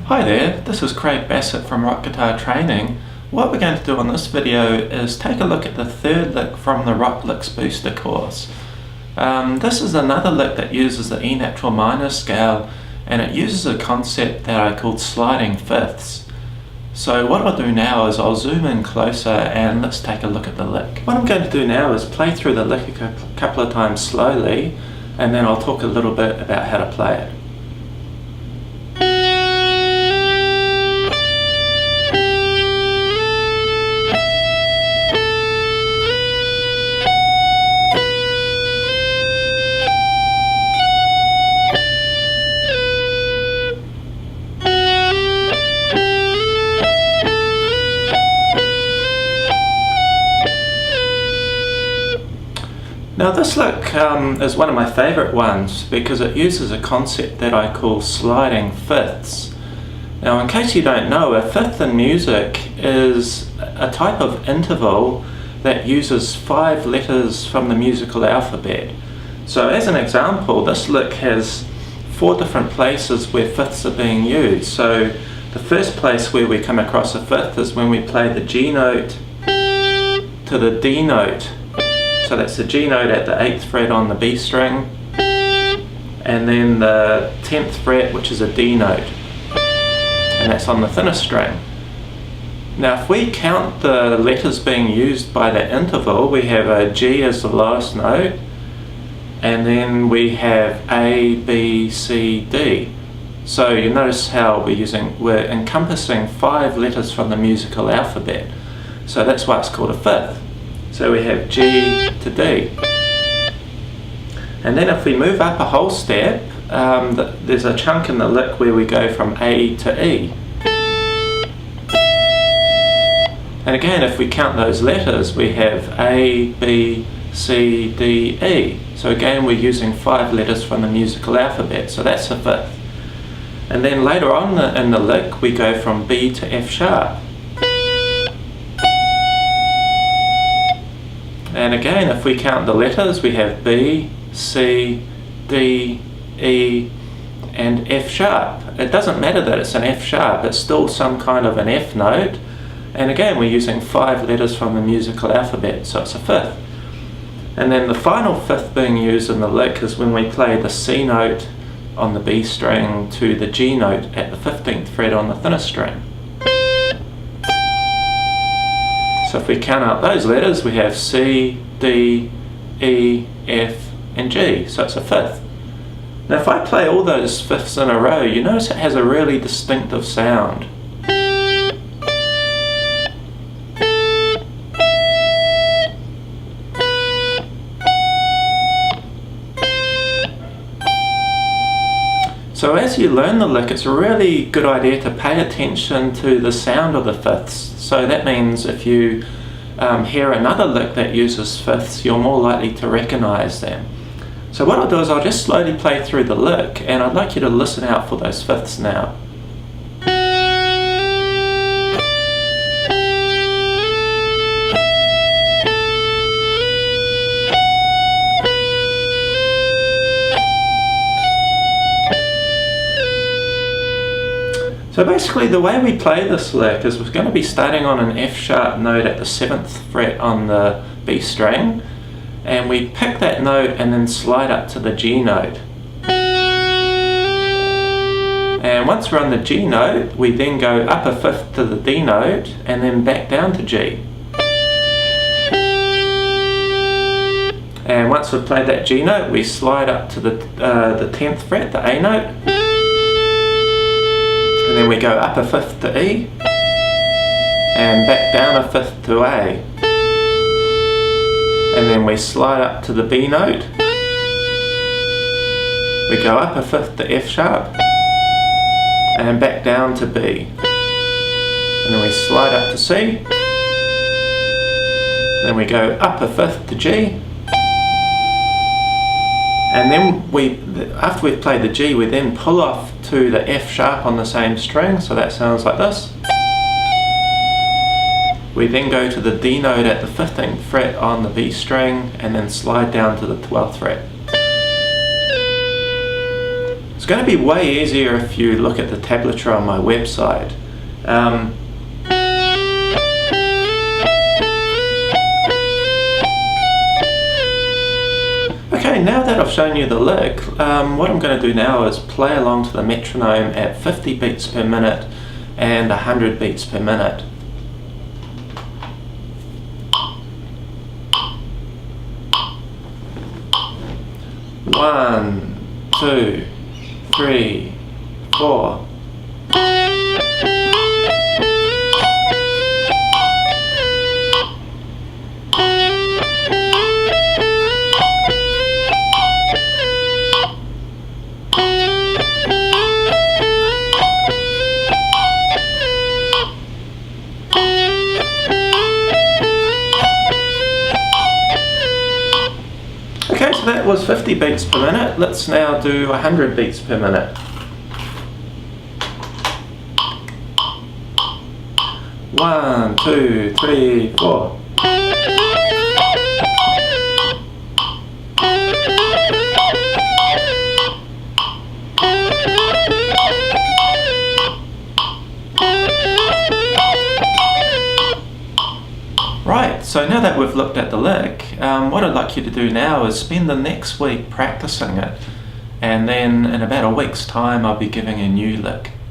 Hi there, this is Craig Bassett from Rock Guitar Training. What we're going to do on this video is take a look at the third lick from the Rock Licks Booster course. This is another lick that uses the E natural minor scale, and it uses a concept that I called sliding fifths. So what I'll do now is I'll zoom in closer and let's take a look at the lick. What I'm going to do now is play through the lick a couple of times slowly, and then I'll talk a little bit about how to play it. Now this lick is one of my favourite ones because it uses a concept that I call sliding fifths. Now in case you don't know, a fifth in music is a type of interval that uses 5 letters from the musical alphabet. So as an example, this lick has 4 different places where fifths are being used. So the first place where we come across a fifth is when we play the G note to the D note. So that's the G note at the 8th fret on the B string, and then the 10th fret, which is a D note, and that's on the thinner string. Now if we count the letters being used by that interval, we have a G as the lowest note, and then we have A, B, C, D. So you notice how we're encompassing 5 letters from the musical alphabet. So that's why it's called a fifth. So we have G to D. And then if we move up a whole step, there's a chunk in the lick where we go from A to E. And again, if we count those letters, we have A, B, C, D, E. So again, we're using 5 letters from the musical alphabet, so that's a fifth. And then later on in the lick, we go from B to F sharp. And again, if we count the letters, we have B, C, D, E, and F sharp. It doesn't matter that it's an F sharp, it's still some kind of an F note. And again, we're using 5 letters from the musical alphabet, so it's a fifth. And then the final fifth being used in the lick is when we play the C note on the B string to the G note at the 15th fret on the thinner string. So if we count out those letters, we have C, D, E, F, and G, so it's a fifth. Now if I play all those fifths in a row, you notice it has a really distinctive sound. So as you learn the lick, it's a really good idea to pay attention to the sound of the fifths. So that means if you hear another lick that uses fifths, you're more likely to recognize them. So what I'll do is I'll just slowly play through the lick, and I'd like you to listen out for those fifths now. So basically the way we play this lick is we're going to be starting on an F sharp note at the 7th fret on the B string, and we pick that note and then slide up to the G note. And once we're on the G note, we then go up a fifth to the D note and then back down to G. And once we've played that G note, we slide up to the 10th fret, the A note. And then we go up a fifth to E, and back down a fifth to A. And then we slide up to the B note, we go up a fifth to F sharp, and back down to B. And then we slide up to C, then we go up a fifth to G, and then after we've played the G, we then pull off to the F sharp on the same string, so that sounds like this. We then go to the D note at the 15th fret on the B string, and then slide down to the 12th fret. It's going to be way easier if you look at the tablature on my website. Okay, now that I've shown you the lick, what I'm going to do now is play along to the metronome at 50 beats per minute and 100 beats per minute. One, two, three, four. Okay, so that was 50 beats per minute. Let's now do 100 beats per minute. One, two, three, four. Right, so now that we've looked at the lick, what I'd like you to do now is spend the next week practicing it, and then in about a week's time I'll be giving a new lick.